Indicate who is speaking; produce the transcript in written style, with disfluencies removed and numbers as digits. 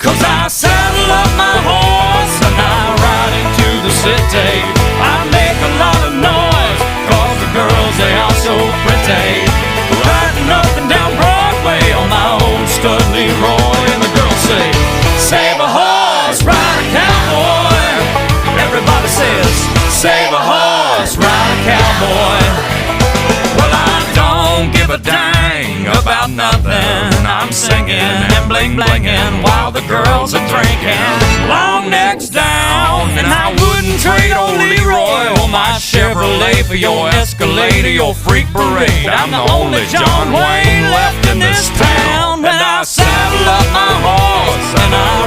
Speaker 1: 'cause I saddle up my horse and I ride into the city. I make a lot of noise 'cause the girls, they are so pretty. Riding up and down Broadway on my old stud Leroy, and the girls say, save a horse, ride a cowboy. Everybody says, save a horse, ride a cowboy. Well, I don't give a dang about nothing. I'm singing and bling-blinging while the girls are drinking. Long necks down, and I wouldn't trade old Leroy or my Chevrolet for your Escalade or your freak parade. I'm the only John Wayne left in this town, and I saddle up my horse and I